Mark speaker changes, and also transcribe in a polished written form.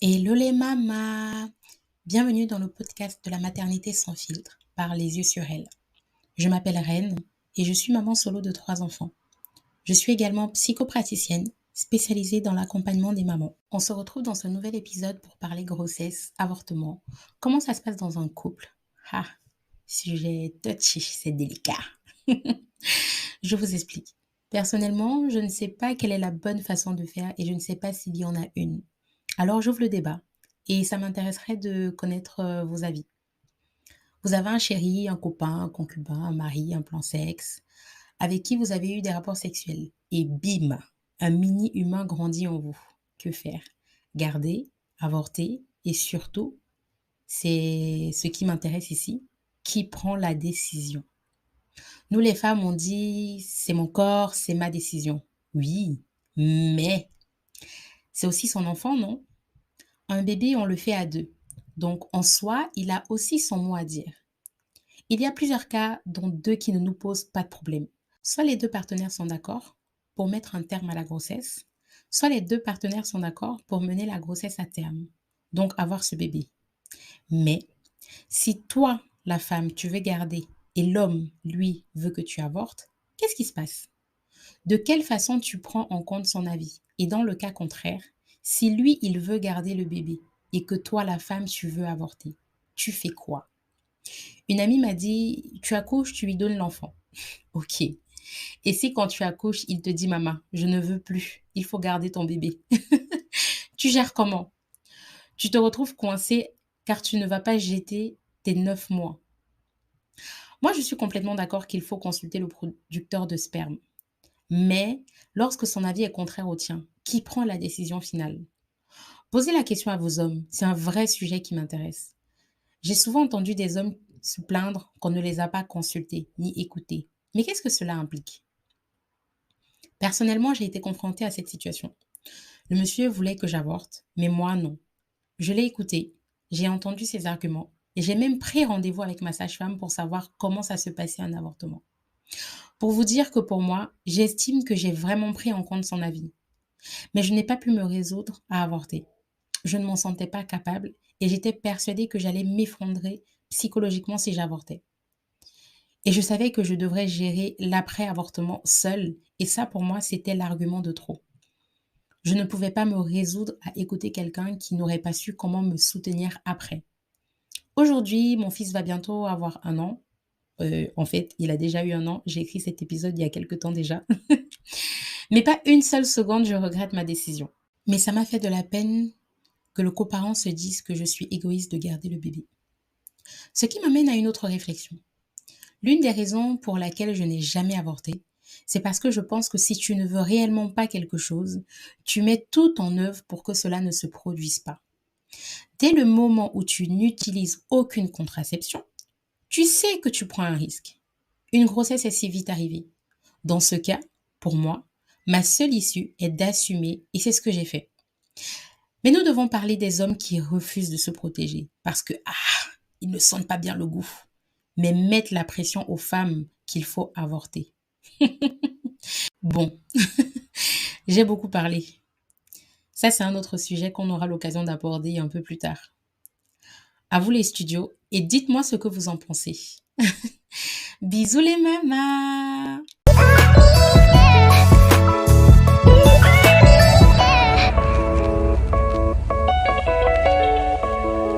Speaker 1: Hello les mamas! Bienvenue dans le podcast de la maternité sans filtre, par les yeux sur elle. Je m'appelle Reine et je suis maman solo de 3 enfants. Je suis également psychopraticienne spécialisée dans l'accompagnement des mamans. On se retrouve dans ce nouvel épisode pour parler grossesse, avortement, comment ça se passe dans un couple. Ah, sujet touchy, c'est délicat. Je vous explique. Personnellement, je ne sais pas quelle est la bonne façon de faire et je ne sais pas s'il y en a une. Alors j'ouvre le débat et ça m'intéresserait de connaître vos avis. Vous avez un chéri, un copain, un concubin, un mari, un plan sexe, avec qui vous avez eu des rapports sexuels. Et bim, un mini-humain grandit en vous. Que faire? Garder, avorter et surtout, c'est ce qui m'intéresse ici, qui prend la décision? Nous les femmes, on dit c'est mon corps, c'est ma décision. Oui, mais c'est aussi son enfant, non? Un bébé, on le fait à deux. Donc, en soi, il a aussi son mot à dire. Il y a plusieurs cas, dont deux qui ne nous posent pas de problème. Soit les deux partenaires sont d'accord pour mettre un terme à la grossesse, soit les deux partenaires sont d'accord pour mener la grossesse à terme, donc avoir ce bébé. Mais si toi, la femme, tu veux garder et l'homme, lui, veut que tu avortes, qu'est-ce qui se passe? De quelle façon tu prends en compte son avis? Et dans le cas contraire, si lui, il veut garder le bébé et que toi, la femme, tu veux avorter, tu fais quoi? Une amie m'a dit, tu accouches, tu lui donnes l'enfant. Ok. Et si quand tu accouches, il te dit, maman, je ne veux plus, il faut garder ton bébé. Tu gères comment? Tu te retrouves coincé car tu ne vas pas jeter tes 9 mois. Moi, je suis complètement d'accord qu'il faut consulter le producteur de sperme. Mais lorsque son avis est contraire au tien, qui prend la décision finale? Posez la question à vos hommes, c'est un vrai sujet qui m'intéresse. J'ai souvent entendu des hommes se plaindre qu'on ne les a pas consultés ni écoutés. Mais qu'est-ce que cela implique? Personnellement, j'ai été confrontée à cette situation. Le monsieur voulait que j'avorte, mais moi non. Je l'ai écouté, j'ai entendu ses arguments et j'ai même pris rendez-vous avec ma sage-femme pour savoir comment ça se passait un avortement. Pour vous dire que pour moi, j'estime que j'ai vraiment pris en compte son avis. Mais je n'ai pas pu me résoudre à avorter. Je ne m'en sentais pas capable et j'étais persuadée que j'allais m'effondrer psychologiquement si j'avortais. Et je savais que je devrais gérer l'après-avortement seule et ça pour moi c'était l'argument de trop. Je ne pouvais pas me résoudre à écouter quelqu'un qui n'aurait pas su comment me soutenir après. Aujourd'hui, mon fils va bientôt avoir 1 an. En fait, il a déjà eu 1 an. J'ai écrit cet épisode il y a quelque temps déjà. Mais pas une seule seconde, je regrette ma décision. Mais ça m'a fait de la peine que le coparent se dise que je suis égoïste de garder le bébé. Ce qui m'amène à une autre réflexion. L'une des raisons pour laquelle je n'ai jamais avorté, c'est parce que je pense que si tu ne veux réellement pas quelque chose, tu mets tout en œuvre pour que cela ne se produise pas. Dès le moment où tu n'utilises aucune contraception, tu sais que tu prends un risque. Une grossesse est si vite arrivée. Dans ce cas, pour moi, ma seule issue est d'assumer et c'est ce que j'ai fait. Mais nous devons parler des hommes qui refusent de se protéger parce que, ils ne sentent pas bien le goût, mais mettent la pression aux femmes qu'il faut avorter. Bon, j'ai beaucoup parlé. Ça, c'est un autre sujet qu'on aura l'occasion d'aborder un peu plus tard. À vous les studios et dites-moi ce que vous en pensez. Bisous les mamas!